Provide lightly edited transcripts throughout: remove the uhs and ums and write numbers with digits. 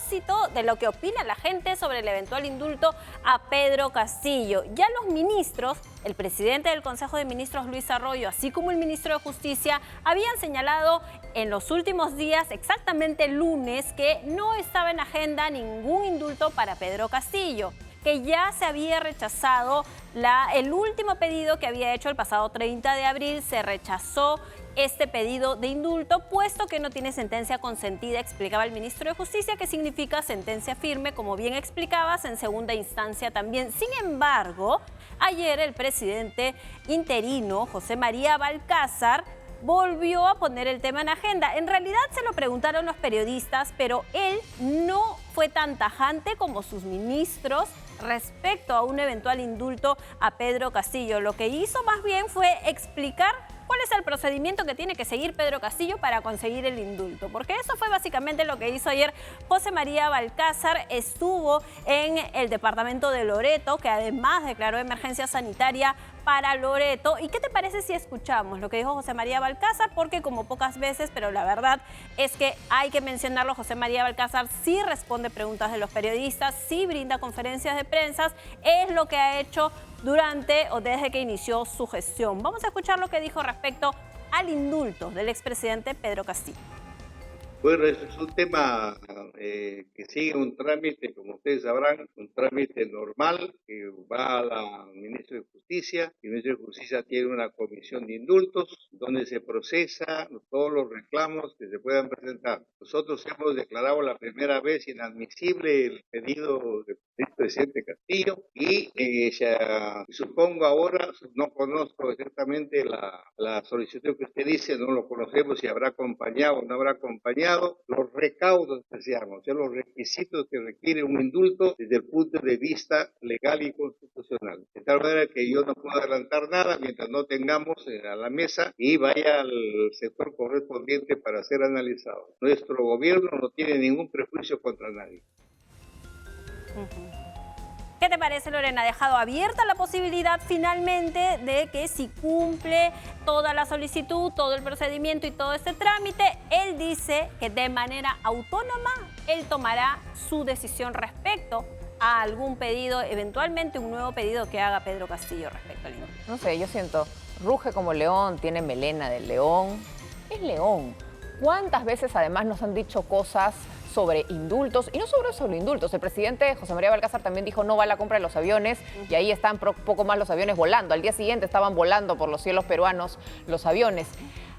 propósito de lo que opina la gente sobre el eventual indulto a Pedro Castillo. Ya los ministros, el presidente del Consejo de Ministros, Luis Arroyo, así como el ministro de Justicia, habían señalado en los últimos días, exactamente el lunes, que no estaba en agenda ningún indulto para Pedro Castillo, que ya se había rechazado el último pedido que había hecho el pasado 30 de abril, se rechazó este pedido de indulto, puesto que no tiene sentencia consentida, explicaba el ministro de Justicia, que significa sentencia firme, como bien explicabas, en segunda instancia también. Sin embargo, ayer el presidente interino, José María Balcázar, volvió a poner el tema en agenda. En realidad se lo preguntaron los periodistas, pero él no fue tan tajante como sus ministros respecto a un eventual indulto a Pedro Castillo. Lo que hizo más bien fue explicar cuál es el procedimiento que tiene que seguir Pedro Castillo para conseguir el indulto, porque eso fue básicamente lo que hizo ayer José María Balcázar. Estuvo en el departamento de Loreto, que además declaró emergencia sanitaria para Loreto. ¿Y qué te parece si escuchamos lo que dijo José María Balcázar? Porque como pocas veces, pero la verdad es que hay que mencionarlo, José María Balcázar sí responde preguntas de los periodistas, sí brinda conferencias de prensa, es lo que ha hecho durante o desde que inició su gestión. Vamos a escuchar lo que dijo respecto al indulto del expresidente Pedro Castillo. Bueno, es un tema que sigue un trámite, como ustedes sabrán, un trámite normal que va a la ministra de Justicia. El ministro de Justicia tiene una comisión de indultos donde se procesa todos los reclamos que se puedan presentar. Nosotros hemos declarado la primera vez inadmisible el pedido del presidente Castillo y supongo ahora, no conozco exactamente la solicitud que usted dice, no lo conocemos si habrá acompañado o no habrá acompañado los recaudos que seamos, o sea, los requisitos que requiere un indulto desde el punto de vista legal y constitucional. De tal manera que yo no puedo adelantar nada mientras no tengamos a la mesa y vaya al sector correspondiente para ser analizado. Nuestro gobierno no tiene ningún prejuicio contra nadie. ¿Qué te parece, Lorena? Ha dejado abierta la posibilidad finalmente de que si cumple toda la solicitud, todo el procedimiento y todo este trámite, él dice que de manera autónoma él tomará su decisión respecto a algún pedido, eventualmente un nuevo pedido que haga Pedro Castillo respecto al indulto. No sé, yo siento, ruge como león, tiene melena de león, es león. ¿Cuántas veces además nos han dicho cosas sobre indultos, y no sobre indultos? El presidente José María Balcázar también dijo no va a la compra de los aviones, y ahí están poco más los aviones volando. Al día siguiente estaban volando por los cielos peruanos los aviones.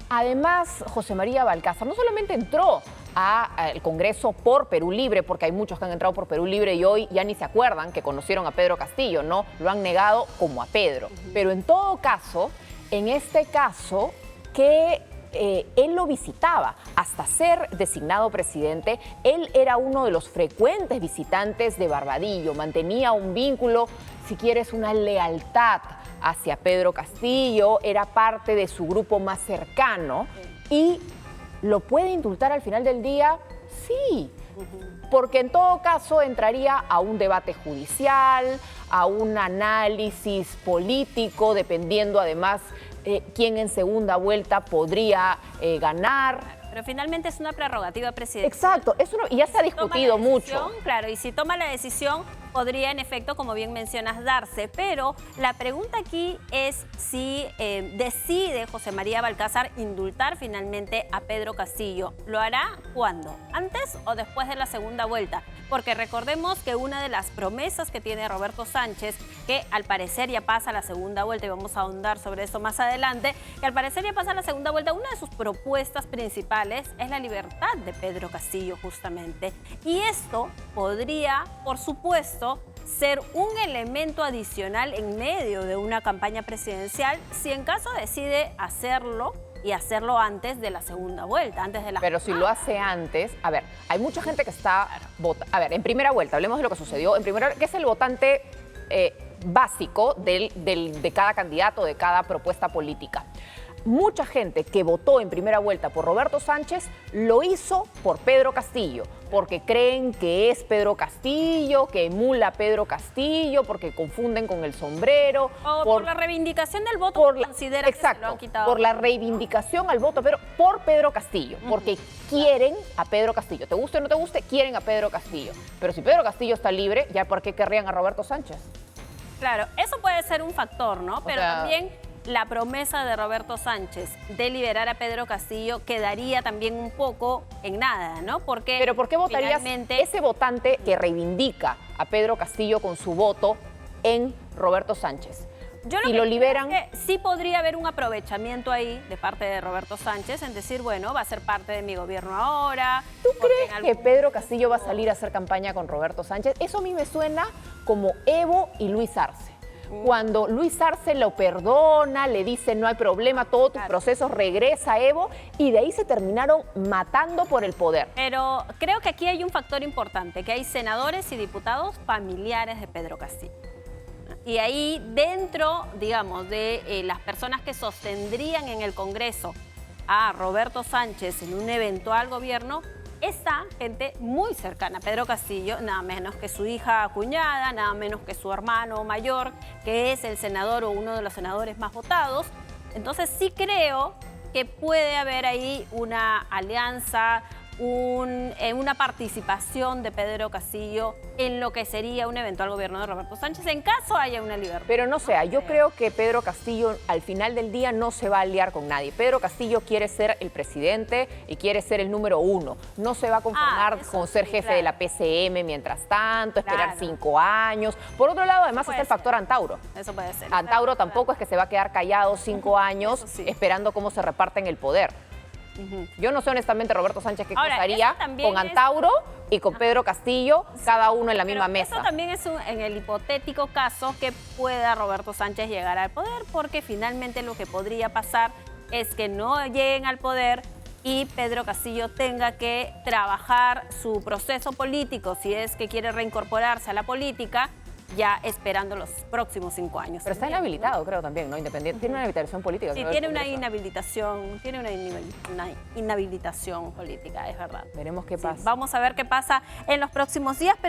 Además, José María Balcázar no solamente entró al Congreso por Perú Libre, porque hay muchos que han entrado por Perú Libre y hoy ya ni se acuerdan que conocieron a Pedro Castillo, ¿no? Lo han negado como a Pedro. Pero en todo caso, en este caso, que él lo visitaba hasta ser designado presidente. Él era uno de los frecuentes visitantes de Barbadillo, mantenía un vínculo, si quieres, una lealtad hacia Pedro Castillo, era parte de su grupo más cercano. ¿Y lo puede indultar al final del día? Sí, porque en todo caso entraría a un debate judicial, a un análisis político, dependiendo además quién en segunda vuelta podría ganar. Pero finalmente es una prerrogativa presidencial. Exacto, y ya se ha discutido mucho. Claro, y si toma la decisión, podría en efecto, como bien mencionas, darse. Pero la pregunta aquí es si decide José María Balcázar indultar finalmente a Pedro Castillo. ¿Lo hará cuándo? ¿Antes o después de la segunda vuelta? Porque recordemos que una de las promesas que tiene Roberto Sánchez, que al parecer ya pasa a la segunda vuelta, y vamos a ahondar sobre eso más adelante, que al parecer ya pasa a la segunda vuelta, una de sus propuestas principales es la libertad de Pedro Castillo, justamente. Y esto podría, por supuesto, ser un elemento adicional en medio de una campaña presidencial, si en caso decide hacerlo, y hacerlo antes de la segunda vuelta, antes de la... Pero si lo hace antes, a ver, hay mucha gente que está... A ver, en primera vuelta, hablemos de lo que sucedió. En primera, ¿qué es el votante básico de cada candidato, de cada propuesta política? Mucha gente que votó en primera vuelta por Roberto Sánchez lo hizo por Pedro Castillo, porque creen que es Pedro Castillo, que emula a Pedro Castillo, porque confunden con el sombrero. O por la reivindicación del voto, considera que se lo han quitado. Por la reivindicación al voto, pero por Pedro Castillo, porque quieren a Pedro Castillo. Te guste o no te guste, quieren a Pedro Castillo. Pero si Pedro Castillo está libre, ¿ya por qué querrían a Roberto Sánchez? Claro, eso puede ser un factor, ¿no? Pero también la promesa de Roberto Sánchez de liberar a Pedro Castillo quedaría también un poco en nada, ¿no? Porque pero ¿por qué votarías ese votante que reivindica a Pedro Castillo con su voto en Roberto Sánchez? Yo si lo liberan, creo es que sí podría haber un aprovechamiento ahí de parte de Roberto Sánchez en decir, bueno, va a ser parte de mi gobierno ahora. ¿Tú crees que Pedro Castillo va a salir a hacer campaña con Roberto Sánchez? Eso a mí me suena como Evo y Luis Arce. Cuando Luis Arce lo perdona, le dice no hay problema, todos tus procesos, regresa a Evo, y de ahí se terminaron matando por el poder. Pero creo que aquí hay un factor importante, que hay senadores y diputados familiares de Pedro Castillo. Y ahí dentro, digamos, de las personas que sostendrían en el Congreso a Roberto Sánchez en un eventual gobierno, está gente muy cercana a Pedro Castillo, nada menos que su hija cuñada, nada menos que su hermano mayor, que es el senador o uno de los senadores más votados. Entonces sí creo que puede haber ahí una alianza, una participación de Pedro Castillo en lo que sería un eventual gobierno de Roberto Sánchez, en caso haya una libertad. Pero no sé, yo creo que Pedro Castillo al final del día no se va a aliar con nadie. Pedro Castillo quiere ser el presidente y quiere ser el número uno. No se va a conformar con ser jefe de la PCM mientras tanto, esperar 5 años. Por otro lado, además está el factor Antauro. Eso puede ser. Antauro tampoco es que se va a quedar callado 5 años esperando cómo se reparten el poder. Yo no sé honestamente Roberto Sánchez qué cosa haría con Antauro y con Pedro Castillo, cada uno en la misma mesa. Eso también es en el hipotético caso que pueda Roberto Sánchez llegar al poder, porque finalmente lo que podría pasar es que no lleguen al poder y Pedro Castillo tenga que trabajar su proceso político, si es que quiere reincorporarse a la política, ya esperando los próximos 5 años. Pero está inhabilitado, creo, también, ¿no? Independiente. Tiene una inhabilitación política. Sí, tiene una inhabilitación, política, es verdad. Veremos qué pasa. Vamos a ver qué pasa en los próximos días, pero